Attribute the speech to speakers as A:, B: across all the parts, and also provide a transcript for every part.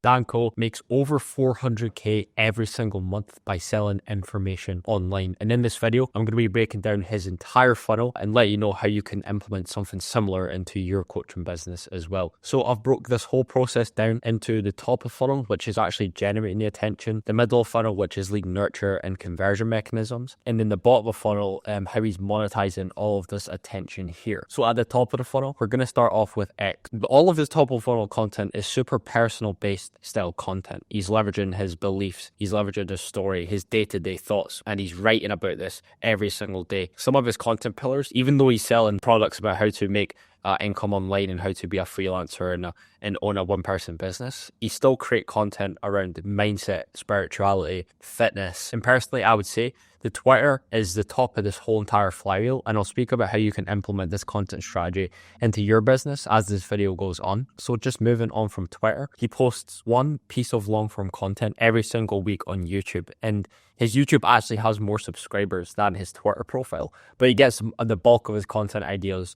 A: Danko makes over 400k every single month by selling information online. And in this video, I'm going to be breaking down his entire funnel and let you know how you can implement something similar into your coaching business as well. So I've broke this whole process down into the top of funnel, which is actually generating the attention, the middle of funnel, which is lead nurture and conversion mechanisms, and then the bottom of funnel, how he's monetizing all of this attention here. So at the top of the funnel, we're going to start off with X. All of his top of funnel content is super personal based style content. He's leveraging his beliefs, he's leveraging his story, his day-to-day thoughts, and he's writing about this every single day. Some of his content pillars, even though he's selling products about how to make income online and how to be a freelancer and own a one-person business, he still create content around mindset, spirituality, fitness. And personally, I would say the Twitter is the top of this whole entire flywheel, and I'll speak about how you can implement this content strategy into your business as this video goes on. So just moving on from Twitter, he posts one piece of long-form content every single week on YouTube, and his YouTube actually has more subscribers than his Twitter profile, but he gets the bulk of his content ideas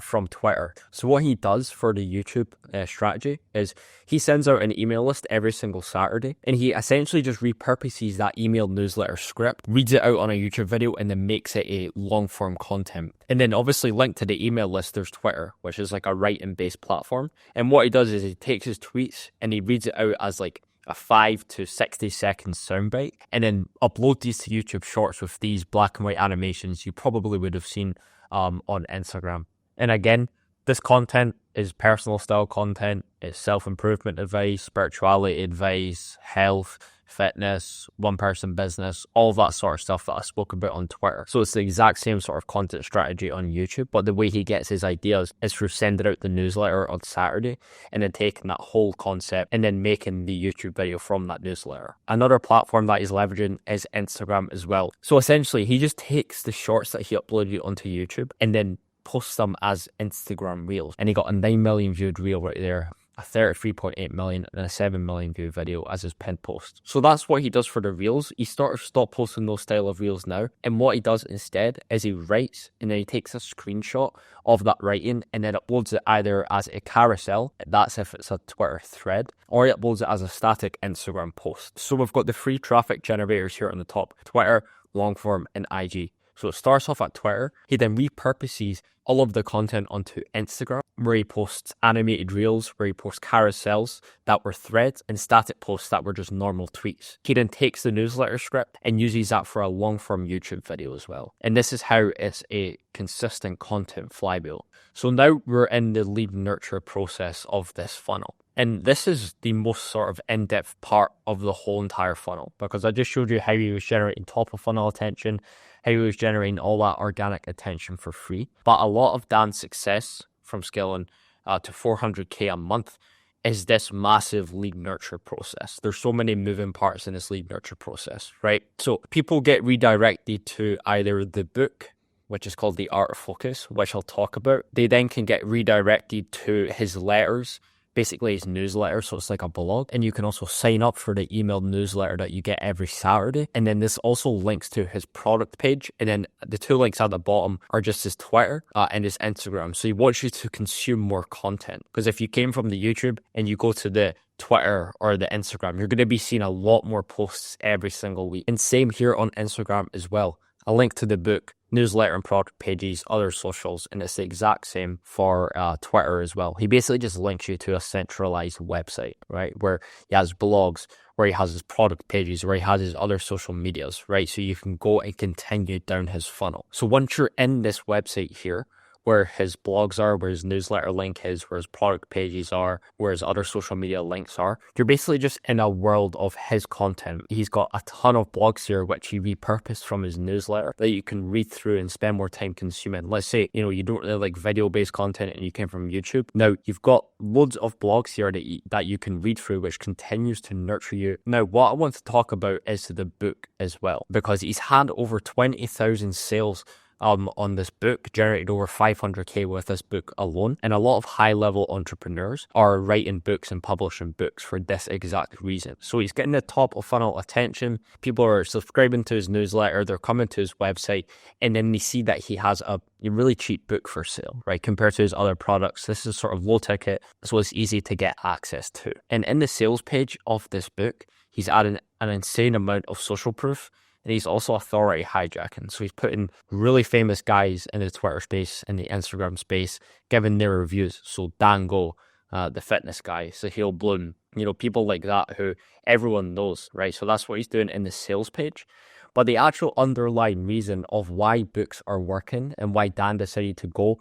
A: from Twitter. So what he does for the YouTube strategy is he sends out an email list every single Saturday, and he essentially just repurposes that email newsletter script, reads it out on a YouTube video, and then makes it a long form content. And then obviously linked to the email list, there's Twitter, which is like a writing based platform. And what he does is he takes his tweets and he reads it out as like a 5 to 60 second soundbite, and then upload these to YouTube Shorts with these black and white animations you probably would have seen on Instagram. And again, this content is personal style content, it's self-improvement advice, spirituality advice, health, fitness, one-person business, all of that sort of stuff that I spoke about on Twitter. So it's the exact same sort of content strategy on YouTube, but the way he gets his ideas is through sending out the newsletter on Saturday and then taking that whole concept and then making the YouTube video from that newsletter. Another platform that he's leveraging is Instagram as well. So essentially, he just takes the shorts that he uploaded onto YouTube and then posts them as Instagram Reels. And he got a 9 million viewed reel right there, a 33.8 million and a 7 million view video as his pinned post. So that's what he does for the reels. He sort of stopped posting those style of reels now. And what he does instead is he writes and then he takes a screenshot of that writing and then uploads it either as a carousel, that's if it's a Twitter thread, or he uploads it as a static Instagram post. So we've got the free traffic generators here on the top: Twitter, Longform, and IG. So it starts off at Twitter. He then repurposes all of the content onto Instagram, where he posts animated reels, where he posts carousels that were threads, and static posts that were just normal tweets. He then takes the newsletter script and uses that for a long-form YouTube video as well. And this is how it's a consistent content flywheel. So now we're in the lead nurture process of this funnel. And this is the most sort of in-depth part of the whole entire funnel, because I just showed you how he was generating top of funnel attention, how he was generating all that organic attention for free. But a lot of Dan's success from scaling to 400k a month is this massive lead nurture process. There's so many moving parts in this lead nurture process, right? So people get redirected to either the book, which is called The Art of Focus, which I'll talk about. They then can get redirected to his letters, basically his newsletter, so it's like a blog. And you can also sign up for the email newsletter that you get every Saturday. And then this also links to his product page. And then the two links at the bottom are just his Twitter and his Instagram. So he wants you to consume more content. Because if you came from the YouTube and you go to the Twitter or the Instagram, you're going to be seeing a lot more posts every single week. And same here on Instagram as well. A link to the book, newsletter and product pages, other socials, and it's the exact same for Twitter as well. He basically just links you to a centralized website, right, where he has blogs, where he has his product pages, where he has his other social medias, right, so you can go and continue down his funnel. So once you're in this website here, where his blogs are, where his newsletter link is, where his product pages are, where his other social media links are, you're basically just in a world of his content. He's got a ton of blogs here which he repurposed from his newsletter that you can read through and spend more time consuming. Let's say, you don't really like video-based content and you came from YouTube. Now, you've got loads of blogs here that you can read through, which continues to nurture you. Now, what I want to talk about is the book as well, because he's had over 20,000 sales on this book, generated over 500k with this book alone. And a lot of high-level entrepreneurs are writing books and publishing books for this exact reason. So he's getting the top of funnel attention. People are subscribing to his newsletter, they're coming to his website, and then they see that he has a really cheap book for sale, right? Compared to his other products, this is sort of low ticket, so it's easy to get access to. And in the sales page of this book, he's adding an insane amount of social proof, and he's also authority hijacking. So he's putting really famous guys in the Twitter space, in the Instagram space, giving their reviews. So Dango, the fitness guy, Sahil Bloom, people like that who everyone knows, right? So that's what he's doing in the sales page. But the actual underlying reason of why books are working and why Dan decided to go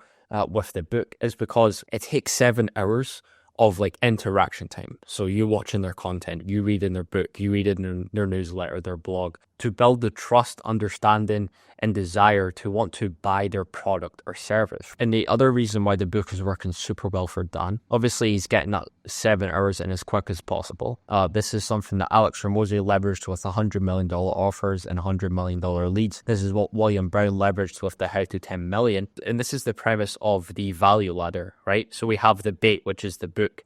A: with the book is because it takes 7 hours of like interaction time. So you watching their content, you reading their book, you reading their newsletter, their blog, to build the trust, understanding, and desire to want to buy their product or service. And the other reason why the book is working super well for Dan, obviously he's getting that 7 hours in as quick as possible. This is something that Alex Ramosi leveraged with $100 million offers and $100 million leads. This is what William Brown leveraged with the How to 10 Million. And this is the premise of the value ladder, right? So we have the bait, which is the book,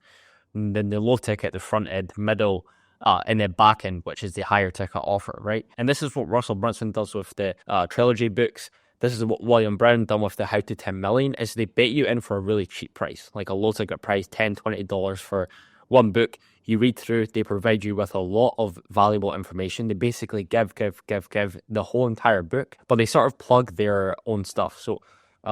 A: and then the low ticket, the front end, middle, and the back end, which is the higher ticket offer, right? And this is what Russell Brunson does with the trilogy books. This is what William Brown done with the How to 10 Million, is they bait you in for a really cheap price, like a low ticket price, $10, $20 for one book. You read through, they provide you with a lot of valuable information. They basically give the whole entire book, but they sort of plug their own stuff. So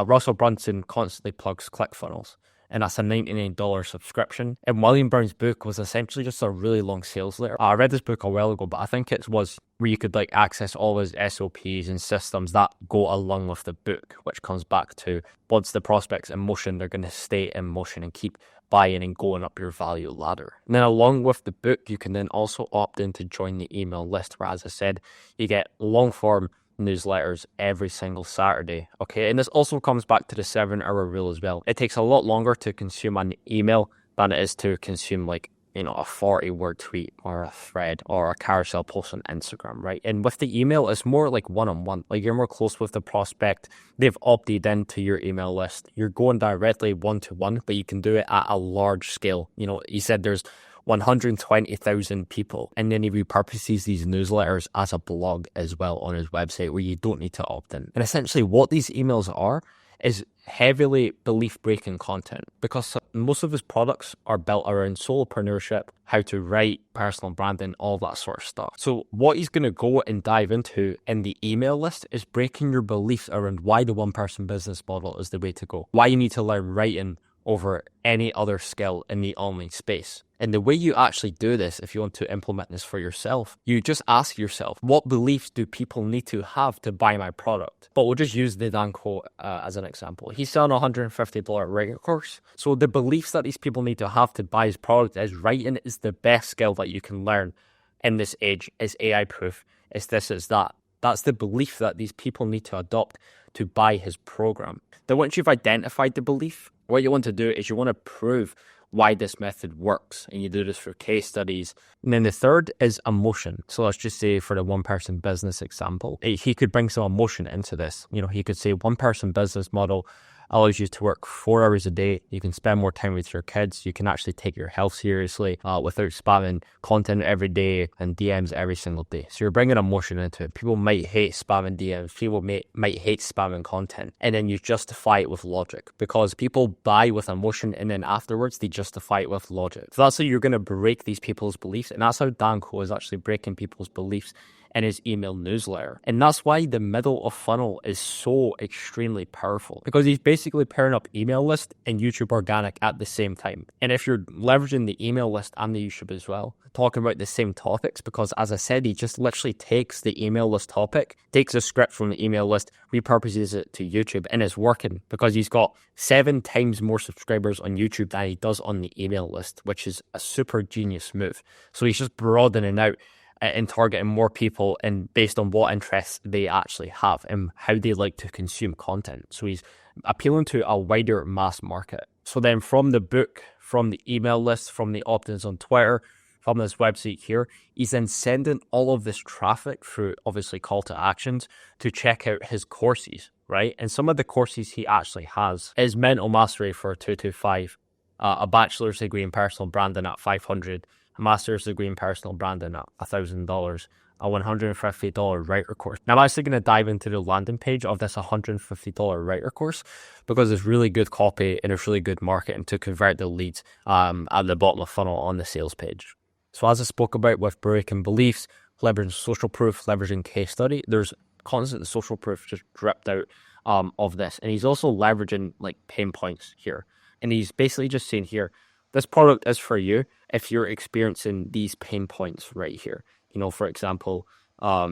A: Russell Brunson constantly plugs ClickFunnels, and that's a $99 subscription. And William Brown's book was essentially just a really long sales letter. I read this book a while ago, but I think it was where you could like access all his SOPs and systems that go along with the book, which comes back to once the prospect's in motion, they're going to stay in motion and keep buying and going up your value ladder. And then along with the book, you can then also opt in to join the email list, where, as I said, you get long form newsletters every single Saturday. Okay, and this also comes back to the 7-hour rule as well. It takes a lot longer to consume an email than it is to consume like a 40-word tweet or a thread or a carousel post on Instagram, right? And with the email, it's more like one-on-one. Like you're more close with the prospect. They've opted into your email list. You're going directly one-to-one, but you can do it at a large scale. He said there's 120,000 people, and then he repurposes these newsletters as a blog as well on his website, where you don't need to opt in. And essentially what these emails are is heavily belief-breaking content, because most of his products are built around solopreneurship, how to write, personal branding, all that sort of stuff. So what he's going to go and dive into in the email list is breaking your beliefs around why the one-person business model is the way to go, why you need to learn writing over any other skill in the online space. And the way you actually do this, if you want to implement this for yourself, you just ask yourself, what beliefs do people need to have to buy my product? But we'll just use the Dan quote as an example. He's selling a $150 writing course. So the beliefs that these people need to have to buy his product is writing is the best skill that you can learn in this age. It's AI proof. It's this, it's that. That's the belief that these people need to adopt to buy his program. Then once you've identified the belief, what you want to do is you want to prove why this method works, and you do this through case studies. And then the third is emotion. So let's just say for the one-person business example, he could bring some emotion into this. He could say one-person business model allows you to work 4 hours a day. You can spend more time with your kids. You can actually take your health seriously without spamming content every day and DMs every single day. So you're bringing emotion into it. People might hate spamming DMs. People might hate spamming content. And then you justify it with logic, because people buy with emotion and then afterwards they justify it with logic. So that's how you're going to break these people's beliefs. And that's how Dan Ko is actually breaking people's beliefs in his email newsletter. And that's why the middle of funnel is so extremely powerful, because he's basically pairing up email list and YouTube organic at the same time. And if you're leveraging the email list and the YouTube as well, talking about the same topics, because as I said, he just literally takes the email list topic, takes a script from the email list, repurposes it to YouTube, and it's working because he's got 7 times more subscribers on YouTube than he does on the email list, which is a super genius move. So he's just broadening out and targeting more people and based on what interests they actually have and how they like to consume content. So he's appealing to a wider mass market. So then from the book, from the email list, from the opt-ins on Twitter, from this website here, he's then sending all of this traffic through obviously call to actions to check out his courses. right? And some of the courses he actually has is Mental Mastery for 225, a bachelor's degree in personal branding at $500, a master's degree in personal branding at $1,000, a $150 writer course. Now, I'm actually going to dive into the landing page of this $150 writer course because it's really good copy and it's really good marketing to convert the leads at the bottom of the funnel on the sales page. So as I spoke about with breaking beliefs, leveraging social proof, leveraging case study, there's constant social proof just dripped out of this. And he's also leveraging like pain points here. And he's basically just saying here, this product is for you if you're experiencing these pain points right here. You know, for example,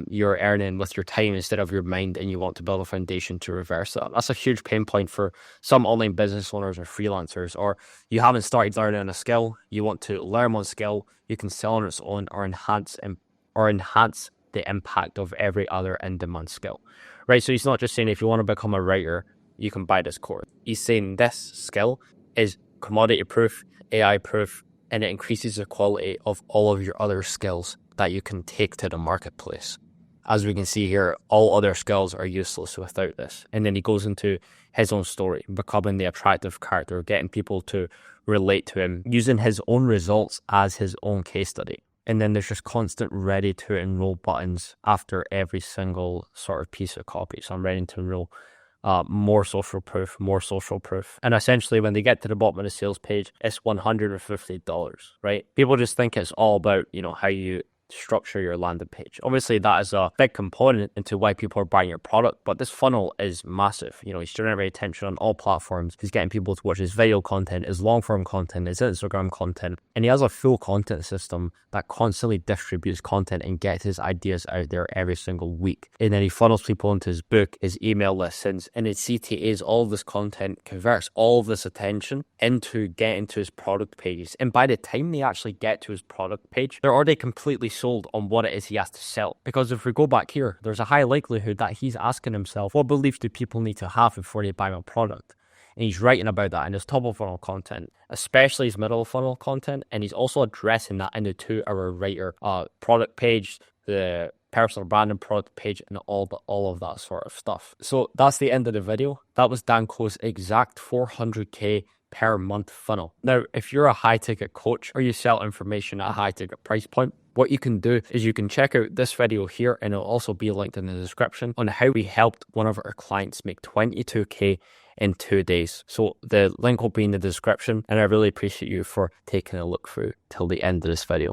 A: you're earning with your time instead of your mind and you want to build a foundation to reverse that. That's a huge pain point for some online business owners or freelancers, or you haven't started learning a skill, you want to learn one skill, you can sell on its own or enhance the impact of every other in-demand skill, right? So he's not just saying if you want to become a writer, you can buy this course. He's saying this skill is commodity proof, AI proof, and it increases the quality of all of your other skills that you can take to the marketplace. As we can see here, all other skills are useless without this. And then he goes into his own story, becoming the attractive character, getting people to relate to him, using his own results as his own case study. And then there's just constant ready to enroll buttons after every single sort of piece of copy. So I'm ready to enroll, more social proof. And essentially when they get to the bottom of the sales page, it's $150, right? People just think it's all about, you know, how you structure your landing page. Obviously that is a big component into why people are buying your product, but this funnel is massive. You know, he's generating attention on all platforms. He's getting people to watch his video content, his long form content, his Instagram content, and he has a full content system that constantly distributes content and gets his ideas out there every single week. And then he funnels people into his book, his email listings, and his CTAs. All of this content converts all of this attention into getting to his product pages. And by the time they actually get to his product page, they're already completely sold on what it is he has to sell. Because if we go back here, there's a high likelihood that he's asking himself, what beliefs do people need to have before they buy my product? And he's writing about that in his top of funnel content, especially his middle of funnel content. And he's also addressing that in the 2-hour writer product page, the personal branding product page, and all of that sort of stuff. So that's the end of the video. That was Dan Koh's exact 400K per month funnel. Now, if you're a high ticket coach or you sell information at a high ticket price point, what you can do is you can check out this video here, and it'll also be linked in the description, on how we helped one of our clients make 22K in 2 days. So the link will be in the description, and I really appreciate you for taking a look through till the end of this video.